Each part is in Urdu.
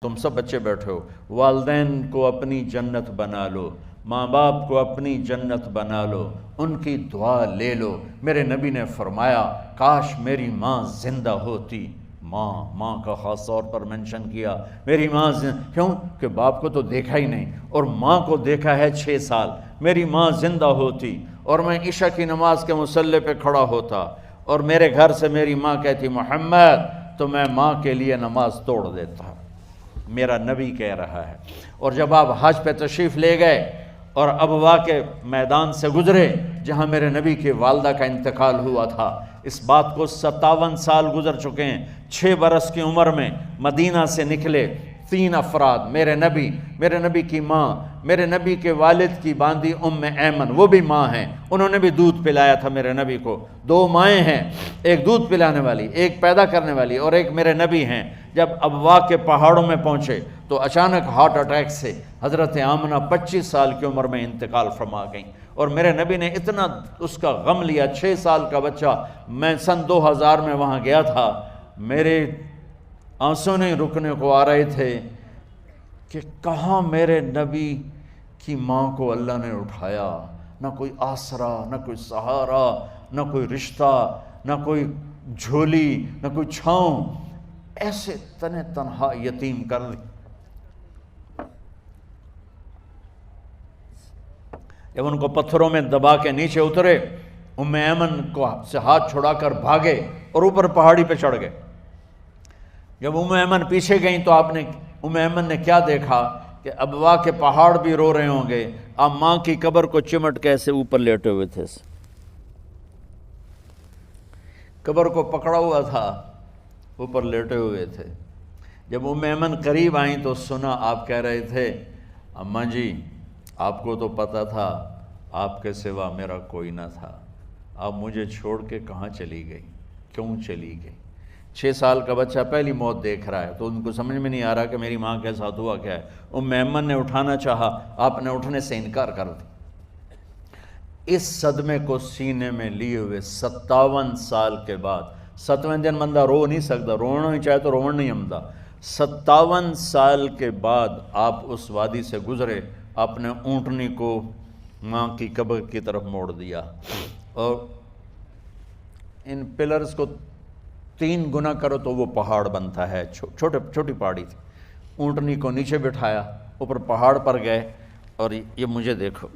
تم سب بچے بیٹھے ہو، والدین کو اپنی جنت بنا لو، ماں باپ کو اپنی جنت بنا لو، ان کی دعا لے لو۔ میرے نبی نے فرمایا کاش میری ماں زندہ ہوتی۔ ماں کا خاص طور پر منشن کیا، میری ماں کیوں کہ باپ کو تو دیکھا ہی نہیں، اور ماں کو دیکھا ہے 6 سال۔ میری ماں زندہ ہوتی اور میں عشاء کی نماز کے مصلی پہ کھڑا ہوتا اور میرے گھر سے میری ماں کہتی محمد، تو میں ماں کے لیے نماز توڑ دیتا۔ میرا نبی کہہ رہا ہے۔ اور جب آپ حج پہ تشریف لے گئے اور ابوا کے میدان سے گزرے جہاں میرے نبی کی والدہ کا انتقال ہوا تھا، اس بات کو 57 سال گزر چکے ہیں۔ 6 برس کی عمر میں مدینہ سے نکلے 3 افراد، میرے نبی کی ماں، میرے نبی کے والد کی باندی ایمن، وہ بھی ماں ہیں، انہوں نے بھی دودھ پلایا تھا میرے نبی کو۔ 2 مائیں ہیں، ایک دودھ پلانے والی، ایک پیدا کرنے والی، اور ایک میرے نبی ہیں۔ جب ابوا کے پہاڑوں میں پہنچے تو اچانک ہارٹ اٹیک سے حضرت آمنہ 25 سال کی عمر میں انتقال فرما گئیں، اور میرے نبی نے اتنا اس کا غم لیا۔ 6 سال کا بچہ، میں سن 2000 میں وہاں گیا تھا، میرے آنسو نہیں رکنے کو آ رہے تھے کہ کہاں میرے نبی کی ماں کو اللہ نے اٹھایا، نہ کوئی آسرا، نہ کوئی سہارا، نہ کوئی رشتہ، نہ کوئی جھولی، نہ کوئی چھاؤں، ایسے تنہا یتیم کر دی۔ جب ان کو پتھروں میں دبا کے نیچے اترے، ایمن کو سے ہاتھ چھڑا کر بھاگے اور اوپر پہاڑی پہ چڑھ گئے۔ جب ایمن پیچھے گئیں تو ایمن نے کیا دیکھا کہ ابوا کے پہاڑ بھی رو رہے ہوں گے، آپ ماں کی قبر کو چمٹ کے ایسے اوپر لیٹے ہوئے تھے، قبر کو پکڑا ہوا تھا، اوپر لیٹے ہوئے تھے۔ جب ایمن قریب آئیں تو سنا آپ کہہ رہے تھے اماں جی، آپ کو تو پتہ تھا آپ کے سوا میرا کوئی نہ تھا، آپ مجھے چھوڑ کے کہاں چلی گئی، کیوں چلی گئی؟ 6 سال کا بچہ پہلی موت دیکھ رہا ہے تو ان کو سمجھ میں نہیں آ رہا کہ میری ماں کے ساتھ ہوا کیا ہے۔ ایمن نے اٹھانا چاہا، آپ نے اٹھنے سے انکار کر دی۔ اس صدمے کو سینے میں لیے ہوئے 57 سال کے بعد، 7ویں دن بندہ رو نہیں سکتا، رونا ہی چاہے تو رونا نہیں آمدا، 57 سال کے بعد آپ اس وادی سے گزرے، آپ نے اونٹنی کو ماں کی قبر کی طرف موڑ دیا، اور ان پلرز کو 3 گنا کرو تو وہ پہاڑ بنتا ہے، چھوٹی پہاڑی تھی۔ اونٹنی کو نیچے بٹھایا، اوپر پہاڑ پر گئے، اور یہ مجھے دیکھو،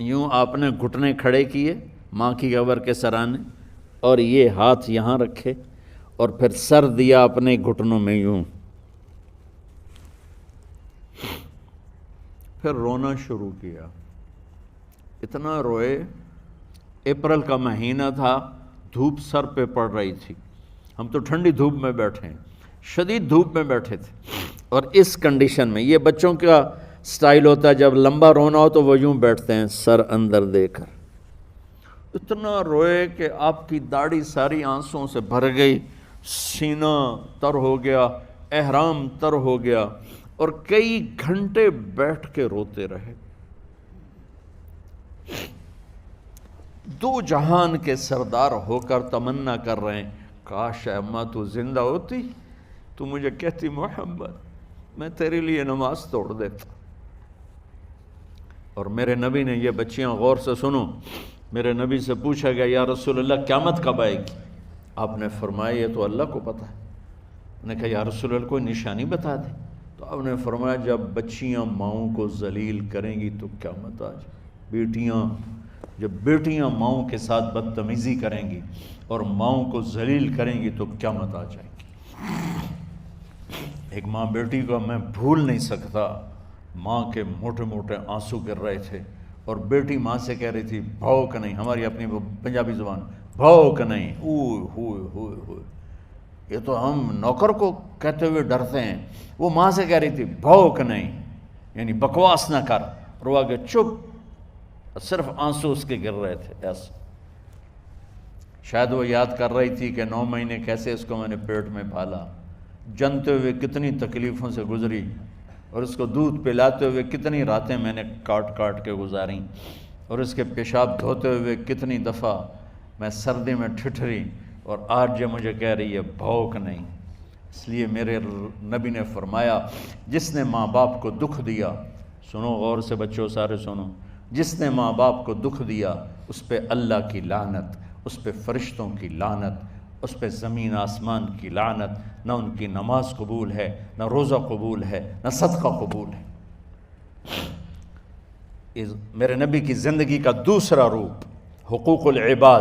یوں آپ نے گھٹنے کھڑے کیے ماں کی قبر کے سرانے، اور یہ ہاتھ یہاں رکھے، اور پھر سر دیا اپنے گھٹنوں میں یوں، پھر رونا شروع کیا۔ اتنا روئے، اپریل کا مہینہ تھا، دھوپ سر پہ پڑ رہی تھی، ہم تو ٹھنڈی دھوپ میں بیٹھے ہیں، شدید دھوپ میں بیٹھے تھے، اور اس کنڈیشن میں یہ بچوں کا سٹائل ہوتا ہے، جب لمبا رونا ہو تو وہ یوں بیٹھتے ہیں سر اندر دے کر۔ اتنا روئے کہ آپ کی داڑھی ساری آنسوں سے بھر گئی، سینہ تر ہو گیا، احرام تر ہو گیا، اور کئی گھنٹے بیٹھ کے روتے رہے۔ 2 جہان کے سردار ہو کر تمنا کر رہے ہیں کاش اماں تو زندہ ہوتی، تو مجھے کہتی محمد میں تیرے لیے نماز توڑ دیتا۔ اور میرے نبی نے، یہ بچیاں غور سے سنو، میرے نبی سے پوچھا گیا یا رسول اللہ قیامت کب آئے گی؟ آپ نے فرمایا یہ تو اللہ کو پتہ ہے۔ نے کہا یا رسول اللہ کوئی نشانی بتا دیں؟ تو آپ نے فرمایا جب بچیاں ماؤں کو ذلیل کریں گی تو قیامت آ جائے۔ جب بیٹیاں ماؤں کے ساتھ بدتمیزی کریں گی اور ماؤں کو ذلیل کریں گی تو قیامت آ جائے گی۔ ایک ماں بیٹی کو میں بھول نہیں سکتا، ماں کے موٹے موٹے آنسو گر رہے تھے، اور بیٹی ماں سے کہہ رہی تھی بھوک نہیں، ہماری اپنی پنجابی زبان، بھوک نہیں، اوئے ہوئے ہوئے ہوئے، یہ تو ہم نوکر کو کہتے ہوئے ڈرتے ہیں، وہ ماں سے کہہ رہی تھی بھوک نہیں، یعنی بکواس نہ کر، روا کے چپ، صرف آنسو اس کے گر رہے تھے ایسا۔ شاید وہ یاد کر رہی تھی کہ 9 مہینے کیسے اس کو میں نے پیٹ میں پالا، جنتے ہوئے کتنی تکلیفوں سے گزری، اور اس کو دودھ پلاتے ہوئے کتنی راتیں میں نے کاٹ کاٹ کے گزاریں، اور اس کے پیشاب دھوتے ہوئے کتنی دفعہ میں سردی میں ٹھٹھری، اور آج یہ مجھے کہہ رہی ہے بھوک نہیں۔ اس لیے میرے نبی نے فرمایا جس نے ماں باپ کو دکھ دیا، سنو غور سے بچوں سارے سنو، جس نے ماں باپ کو دکھ دیا اس پہ اللہ کی لعنت، اس پہ فرشتوں کی لعنت، اس پہ زمین آسمان کی لعنت، نہ ان کی نماز قبول ہے، نہ روزہ قبول ہے، نہ صدقہ قبول ہے۔ میرے نبی کی زندگی کا دوسرا روپ حقوق العباد،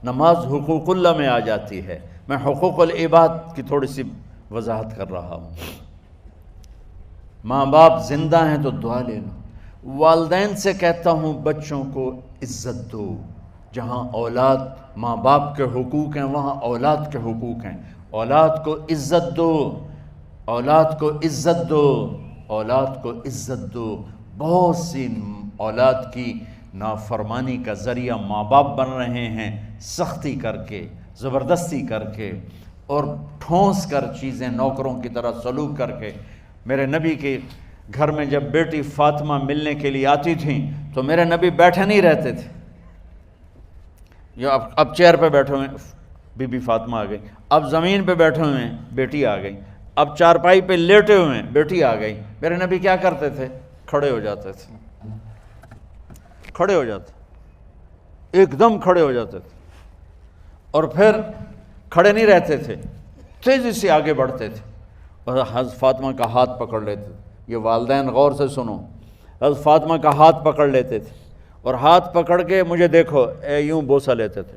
نماز حقوق اللہ میں آ جاتی ہے، میں حقوق العباد کی تھوڑی سی وضاحت کر رہا ہوں۔ ماں باپ زندہ ہیں تو دعا لے لو۔ والدین سے کہتا ہوں بچوں کو عزت دو، جہاں اولاد ماں باپ کے حقوق ہیں وہاں اولاد کے حقوق ہیں، اولاد کو عزت دو، اولاد کو عزت دو، اولاد کو عزت دو۔ بہت سی اولاد کی نافرمانی کا ذریعہ ماں باپ بن رہے ہیں، سختی کر کے، زبردستی کر کے اور ٹھونس کر چیزیں نوکروں کی طرح سلوک کر کے۔ میرے نبی کے گھر میں جب بیٹی فاطمہ ملنے کے لیے آتی تھیں تو میرے نبی بیٹھے نہیں رہتے تھے، یا اب چیئر پہ بیٹھے ہوئے بی بی فاطمہ آ گئی، اب زمین پہ بیٹھے ہوئے ہیں بیٹی آ گئی، اب چارپائی پہ لیٹے ہوئے ہیں بیٹی آ گئی۔ میرے نبی کیا کرتے تھے؟ کھڑے ہو جاتے تھے، کھڑے ہو جاتے، ایک دم کھڑے ہو جاتے تھے، اور پھر کھڑے نہیں رہتے تھے، تیزی سے آگے بڑھتے تھے اور حضرت فاطمہ کا ہاتھ پکڑ لیتے تھے۔ یہ والدین غور سے سنو، حضرت فاطمہ کا ہاتھ پکڑ لیتے تھے اور ہاتھ پکڑ کے مجھے دیکھو یوں بوسہ لیتے تھے،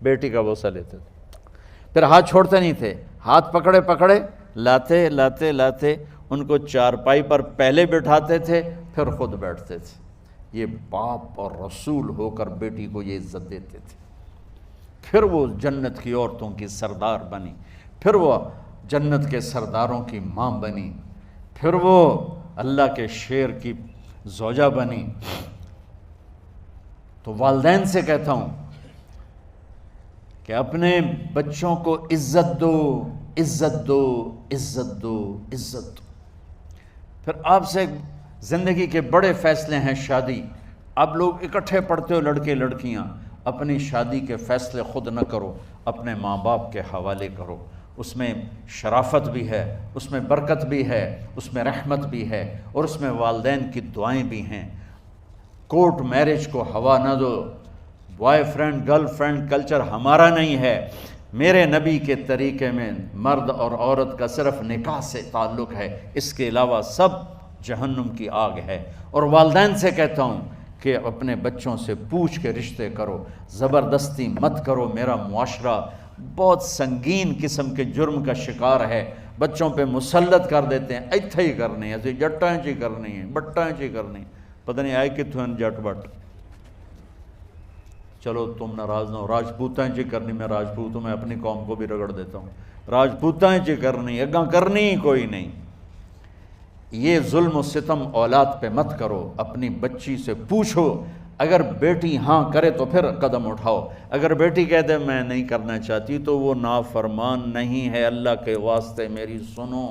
بیٹی کا بوسہ لیتے تھے، پھر ہاتھ چھوڑتے نہیں تھے، ہاتھ پکڑے پکڑے لاتے لاتے لاتے ان کو چارپائی پر پہلے بٹھاتے تھے پھر خود بیٹھتے تھے۔ یہ باپ اور رسول ہو کر بیٹی کو یہ عزت دیتے تھے۔ پھر وہ جنت کی عورتوں کی سردار بنی، پھر وہ جنت کے سرداروں کی ماں بنی، پھر وہ اللہ کے شیر کی زوجہ بنی۔ تو والدین سے کہتا ہوں کہ اپنے بچوں کو عزت دو، عزت دو، عزت دو، عزت دو۔ پھر آپ سے زندگی کے بڑے فیصلے ہیں شادی۔ اب لوگ اکٹھے پڑھتے ہو لڑکے لڑکیاں، اپنی شادی کے فیصلے خود نہ کرو، اپنے ماں باپ کے حوالے کرو۔ اس میں شرافت بھی ہے، اس میں برکت بھی ہے، اس میں رحمت بھی ہے، اور اس میں والدین کی دعائیں بھی ہیں۔ کورٹ میرج کو ہوا نہ دو، boy friend girl friend culture ہمارا نہیں ہے۔ میرے نبی کے طریقے میں مرد اور عورت کا صرف نکاح سے تعلق ہے، اس کے علاوہ سب جہنم کی آگ ہے۔ اور والدین سے کہتا ہوں کہ اپنے بچوں سے پوچھ کے رشتے کرو، زبردستی مت کرو۔ میرا معاشرہ بہت سنگین قسم کے جرم کا شکار ہے، بچوں پہ مسلط کر دیتے ہیں، ایتھے ہی کرنی ہے، ایسے جٹائیں چی کرنی ہے، بٹائیں چی کرنی ہے، پتہ نہیں آئے کتوں جٹ بٹ۔ چلو تم ناراض نہ ہو، راجپوتائیں چی کرنی، میں راجپوت ہوں، میں اپنی قوم کو بھی رگڑ دیتا ہوں، راجپوتائیں چی کرنی، اگاں کرنی ہی کوئی نہیں۔ یہ ظلم و ستم اولاد پہ مت کرو، اپنی بچی سے پوچھو، اگر بیٹی ہاں کرے تو پھر قدم اٹھاؤ، اگر بیٹی کہہ دے میں نہیں کرنا چاہتی تو وہ نافرمان نہیں ہے۔ اللہ کے واسطے میری سنو،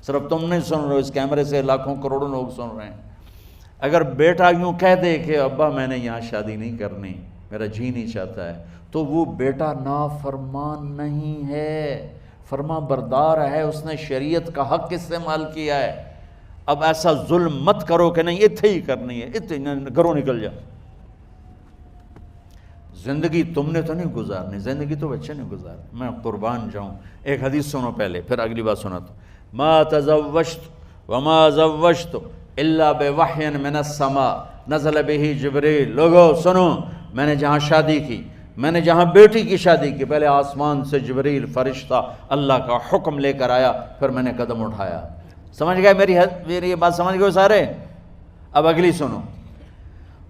صرف تم نہیں سن رہے ہو، اس کیمرے سے لاکھوں کروڑوں لوگ سن رہے ہیں۔ اگر بیٹا یوں کہہ دے کہ ابا میں نے یہاں شادی نہیں کرنی، میرا جی نہیں چاہتا ہے، تو وہ بیٹا نافرمان نہیں ہے، فرما بردار ہے، اس نے شریعت کا حق استعمال کیا ہے۔ اب ایسا ظلم مت کرو کہ نہیں اتھے ہی کرنی ہے، اتھے گھروں نکل جا۔ زندگی تم نے تو نہیں گزارنی، زندگی تو بچے نے گزارنی، میں قربان جاؤں۔ ایک حدیث سنو پہلے، پھر اگلی بات سناتا ہوں۔ ما تزوجت وما زوجت الا بوحی من السماء نزل به جبریل۔ لوگو سنو، میں نے جہاں شادی کی، میں نے جہاں بیٹی کی شادی کی، پہلے آسمان سے جبریل فرشتہ اللہ کا حکم لے کر آیا، پھر میں نے قدم اٹھایا۔ سمجھ گئے میری یہ بات سمجھ گئے سارے؟ اب اگلی سنو۔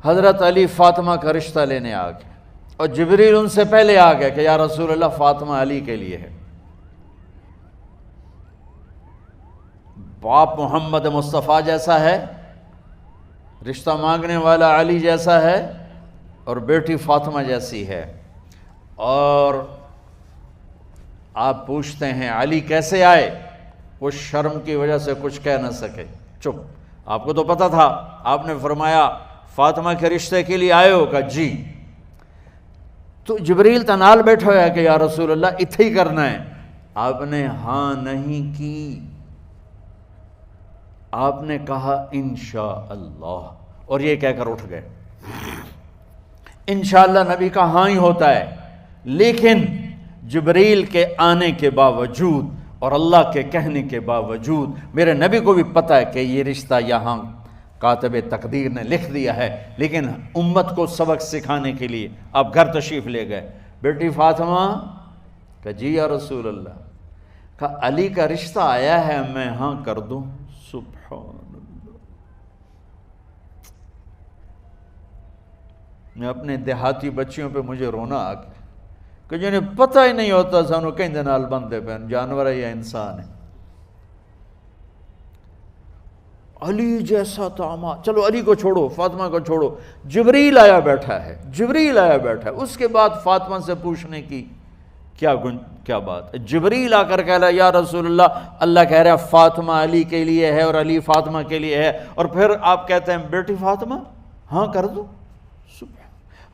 حضرت علی فاطمہ کا رشتہ لینے آ گئے اور جبریل ان سے پہلے آ گیا کہ یا رسول اللہ فاطمہ علی کے لیے ہے۔ باپ محمد مصطفیٰ جیسا ہے، رشتہ مانگنے والا علی جیسا ہے، اور بیٹی فاطمہ جیسی ہے۔ اور آپ پوچھتے ہیں علی کیسے آئے؟ وہ شرم کی وجہ سے کچھ کہہ نہ سکے، چپ۔ آپ کو تو پتہ تھا، آپ نے فرمایا فاطمہ کے رشتے کے لیے آئے ہو؟ کہا جی۔ تو جبریل تنال بیٹھا ہوا ہے کہ یا رسول اللہ اتھے ہی کرنا ہے، آپ نے ہاں نہیں کی، آپ نے کہا انشاءاللہ، اور یہ کہہ کر اٹھ گئے۔ انشاءاللہ نبی کا ہاں ہی ہوتا ہے، لیکن جبریل کے آنے کے باوجود اور اللہ کے کہنے کے باوجود میرے نبی کو بھی پتہ ہے کہ یہ رشتہ یہاں کاتب تقدیر نے لکھ دیا ہے، لیکن امت کو سبق سکھانے کے لیے آپ گھر تشریف لے گئے۔ بیٹی فاطمہ کہ جی یا رسول اللہ، کہا علی کا رشتہ آیا ہے، میں ہاں کر دوں؟ سبحان اللہ۔ میں اپنے دیہاتی بچیوں پہ مجھے رونا آ گیا کہ جنہیں پتہ ہی نہیں ہوتا سانو کہیں نال بندے پہ جانور ہے یا انسان ہے۔ علی جیسا داماد، چلو علی کو چھوڑو، فاطمہ کو چھوڑو، جبریل آیا بیٹھا ہے، جبریل آیا بیٹھا ہے۔ اس کے بعد فاطمہ سے پوچھنے کی کیا بات ہے؟ جبریل آ کر کہہ رہا یا رسول اللہ، اللہ کہہ رہا ہے فاطمہ علی کے لیے ہے اور علی فاطمہ کے لیے ہے، اور پھر آپ کہتے ہیں بیٹی فاطمہ ہاں کر دو۔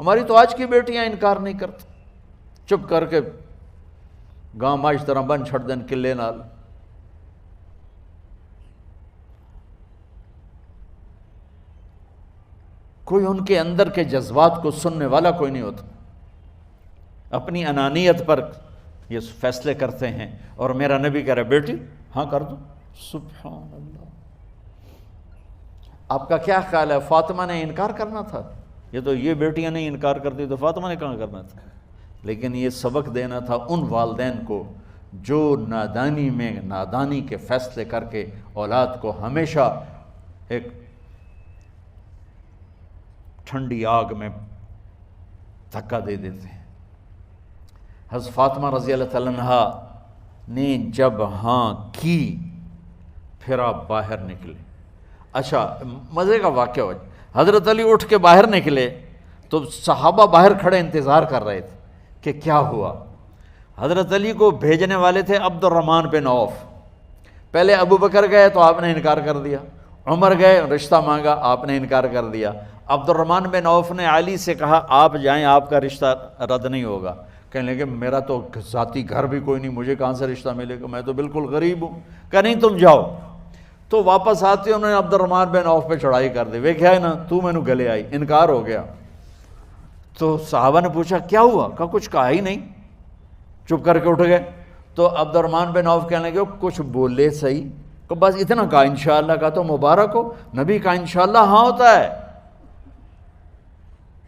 ہماری تو آج کی بیٹیاں انکار نہیں کرتی، چپ کر کے گاں ماش طرح بن چھڑ دن کلے نال۔ کوئی ان کے اندر کے جذبات کو سننے والا کوئی نہیں ہوتا، اپنی انانیت پر یہ فیصلے کرتے ہیں، اور میرا نبی کہہ رہا بیٹی ہاں کر دو۔ سبحان اللہ۔ آپ کا کیا خیال ہے فاطمہ نے انکار کرنا تھا؟ یہ تو یہ بیٹیاں نہیں انکار کرتی تو فاطمہ نے کہاں کرنا تھا؟ لیکن یہ سبق دینا تھا ان والدین کو جو نادانی میں نادانی کے فیصلے کر کے اولاد کو ہمیشہ ایک ٹھنڈی آگ میں دھکا دے دیتے ہیں۔ حضرت فاطمہ رضی اللہ تعالیٰ عنہا نے جب ہاں کی پھر آپ باہر نکلے۔ اچھا مزے کا واقعہ ہو، حضرت علی اٹھ کے باہر نکلے تو صحابہ باہر کھڑے انتظار کر رہے تھے کہ کیا ہوا۔ حضرت علی کو بھیجنے والے تھے عبد الرحمن بن عوف، پہلے ابو بکر گئے تو آپ نے انکار کر دیا، عمر گئے رشتہ مانگا، آپ نے انکار کر دیا۔ عبد الرحمن بن عوف نے علی سے کہا آپ جائیں، آپ کا رشتہ رد نہیں ہوگا۔ کہنے لگے میرا تو ذاتی گھر بھی کوئی نہیں، مجھے کہاں سے رشتہ ملے گا، میں تو بالکل غریب ہوں۔ کہا نہیں تم جاؤ۔ تو واپس آتے انہوں نے عبد الرحمن بن عوف پہ چڑھائی کر دی، وہ کیا ہے نا تو میں نے گلے آئی، انکار ہو گیا۔ تو صحابہ نے پوچھا کیا ہوا؟ کہا کچھ کہا ہی نہیں، چپ کر کے اٹھ گئے۔ تو عبد الرحمن بن عوف کہنے لگے کچھ بولے صحیح، کہ بس اتنا کہا انشاءاللہ، کہا تو مبارک ہو، نبی کا انشاءاللہ ہاں ہوتا ہے۔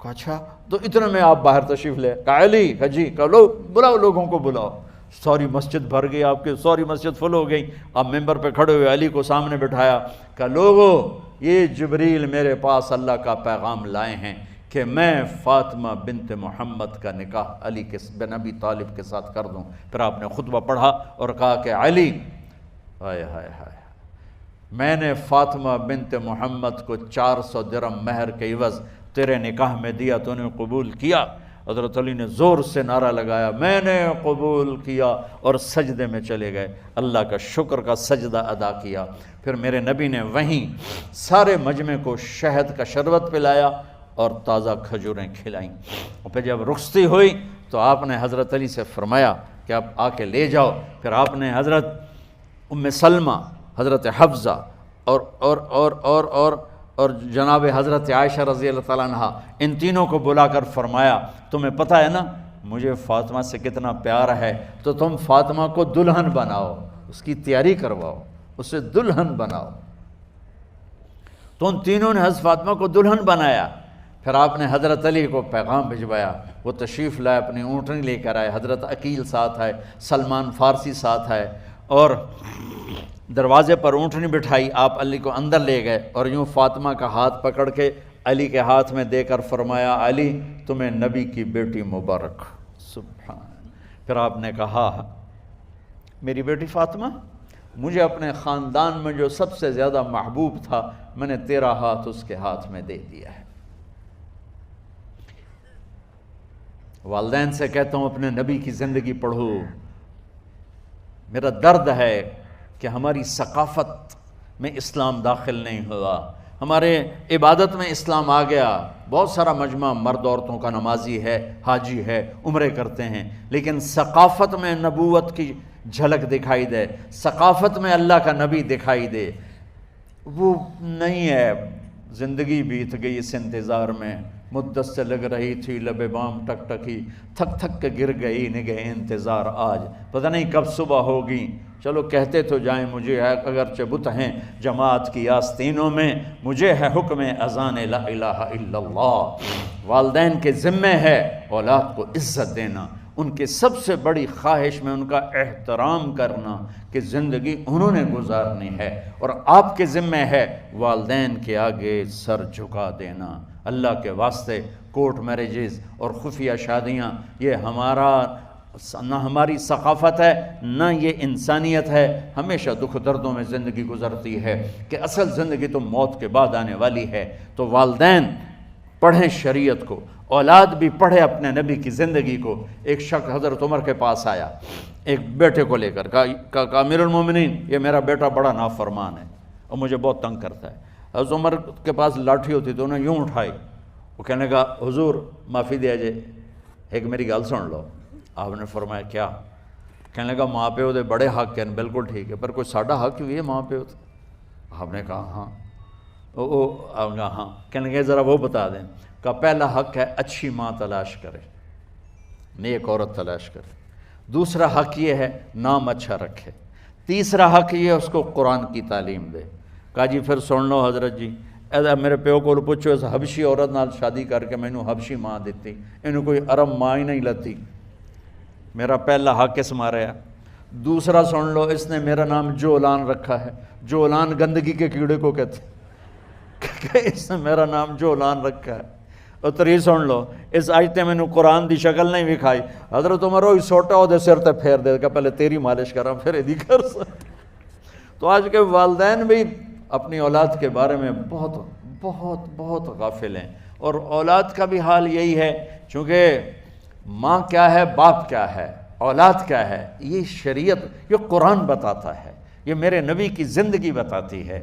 کہا اچھا، تو اتنے میں آپ باہر تشریف لے۔ کہا علی، کہا جی، کہا لو بلاؤ، لوگوں کو بلاؤ۔ ساری مسجد بھر گئی، آپ کے ساری مسجد فل ہو گئی۔ آپ ممبر پہ کھڑے ہوئے علی کو سامنے بٹھایا، کہا لوگو یہ جبریل میرے پاس اللہ کا پیغام لائے ہیں کہ میں فاطمہ بنت محمد کا نکاح علی بن ابی طالب کے ساتھ کر دوں۔ پھر آپ نے خطبہ پڑھا اور کہا کہ علی، ہائے ہائے ہائے، میں نے فاطمہ بنت محمد کو 400 درہم مہر کے عوض تیرے نکاح میں دیا، تو نے قبول کیا؟ حضرت علی نے زور سے نعرہ لگایا میں نے قبول کیا، اور سجدے میں چلے گئے، اللہ کا شکر کا سجدہ ادا کیا۔ پھر میرے نبی نے وہیں سارے مجمع کو شہد کا شربت پلایا اور تازہ کھجوریں کھلائیں، اور پھر جب رخصتی ہوئی تو آپ نے حضرت علی سے فرمایا کہ آپ آ کے لے جاؤ۔ پھر آپ نے حضرت ام سلمہ، حضرت حفصہ اور جناب حضرت عائشہ رضی اللہ تعالیٰ عنہ، ان تینوں کو بلا کر فرمایا تمہیں پتہ ہے نا مجھے فاطمہ سے کتنا پیار ہے، تو تم فاطمہ کو دلہن بناؤ، اس کی تیاری کرواؤ، اسے دلہن بناؤ۔ تو ان تینوں نے حضرت فاطمہ کو دلہن بنایا۔ پھر آپ نے حضرت علی کو پیغام بھجوایا، وہ تشریف لائے، اپنی اونٹنی لے کر آئے، حضرت عقیل ساتھ ہے، سلمان فارسی ساتھ ہے، اور دروازے پر اونٹنی بٹھائی، آپ علی کو اندر لے گئے اور یوں فاطمہ کا ہاتھ پکڑ کے علی کے ہاتھ میں دے کر فرمایا علی تمہیں نبی کی بیٹی مبارک۔ سبحان۔ پھر آپ نے کہا میری بیٹی فاطمہ، مجھے اپنے خاندان میں جو سب سے زیادہ محبوب تھا میں نے تیرا ہاتھ اس کے ہاتھ میں دے دیا ہے۔ والدین سے کہتا ہوں اپنے نبی کی زندگی پڑھو۔ میرا درد ہے کہ ہماری ثقافت میں اسلام داخل نہیں ہوا، ہمارے عبادت میں اسلام آ گیا، بہت سارا مجمع مرد عورتوں کا نمازی ہے، حاجی ہے، عمرے کرتے ہیں، لیکن ثقافت میں نبوت کی جھلک دکھائی دے، ثقافت میں اللہ کا نبی دکھائی دے، وہ نہیں ہے۔ زندگی بیت گئی اس انتظار میں، مدت سے لگ رہی تھی لب بام ٹک ٹکی، تھک تھک کے گر گئی نگہ انتظار آج، پتہ نہیں کب صبح ہوگی۔ چلو کہتے تو جائیں مجھے ہے اگرچہ بت ہیں جماعت کی آستینوں میں، مجھے ہے حکم اذان لا الہ الا اللہ۔ والدین کے ذمہ ہے اولاد کو عزت دینا، ان کے سب سے بڑی خواہش میں ان کا احترام کرنا کہ زندگی انہوں نے گزارنی ہے، اور آپ کے ذمہ ہے والدین کے آگے سر جھکا دینا۔ اللہ کے واسطے کورٹ میرجز اور خفیہ شادیاں یہ نہ ہماری ثقافت ہے نہ یہ انسانیت ہے۔ ہمیشہ دکھ دردوں میں زندگی گزرتی ہے کہ اصل زندگی تو موت کے بعد آنے والی ہے۔ تو والدین پڑھیں شریعت کو، اولاد بھی پڑھے اپنے نبی کی زندگی کو۔ ایک شخص حضرت عمر کے پاس آیا ایک بیٹے کو لے کر، کہا امیر المومنین یہ میرا بیٹا بڑا نافرمان ہے اور مجھے بہت تنگ کرتا ہے۔ حضرت عمر کے پاس لاٹھی ہوتی تو انہوں نے یوں اٹھائی، وہ کہنے لگا حضور معافی دیا جائے، ایک میری گل سن لو۔ آپ نے فرمایا کیا؟ کہنے لگا ماں پیو دے بڑے حق ہیں، بالکل ٹھیک ہے، پر کوئی ساڈا حق بھی ہے ماں پیو تے؟ آپ نے کہا ہاں۔ آپ نے کہا ہاں۔ کہنے لگے ذرا وہ بتا دیں۔ کہا پہلا حق ہے اچھی ماں تلاش کرے، نیک عورت تلاش کرے۔ دوسرا حق یہ ہے نام اچھا رکھے۔ تیسرا حق یہ ہے اس کو قرآن کی تعلیم دے۔ کہا جی پھر سن لو حضرت جی، ایسا میرے پیو کو پوچھو اس حبشی عورت نال شادی کر کے مینوں حبشی ماں دیتی، انہوں کوئی عرب ماں ہی نہیں لتی۔ میرا پہلا حق اس مارا ہے۔ دوسرا سن لو، اس نے میرا نام جولان رکھا ہے، جولان گندگی کے کیڑے کو کہتے کہ اس نے میرا نام جولان رکھا ہے۔ اور تری سن لو، اس آج تے مینوں قرآن دی شکل نہیں وکھائی۔ حضرت عمر ہوئی سوٹا وہ دے سر تے پھیر دے کہ پہلے تیری مالش کراں پھر ایدی کر سکتا۔ تو آج کے والدین بھی اپنی اولاد کے بارے میں بہت بہت بہت غافل ہیں، اور اولاد کا بھی حال یہی ہے، چونکہ ماں کیا ہے، باپ کیا ہے، اولاد کیا ہے، یہ شریعت، یہ قرآن بتاتا ہے، یہ میرے نبی کی زندگی بتاتی ہے۔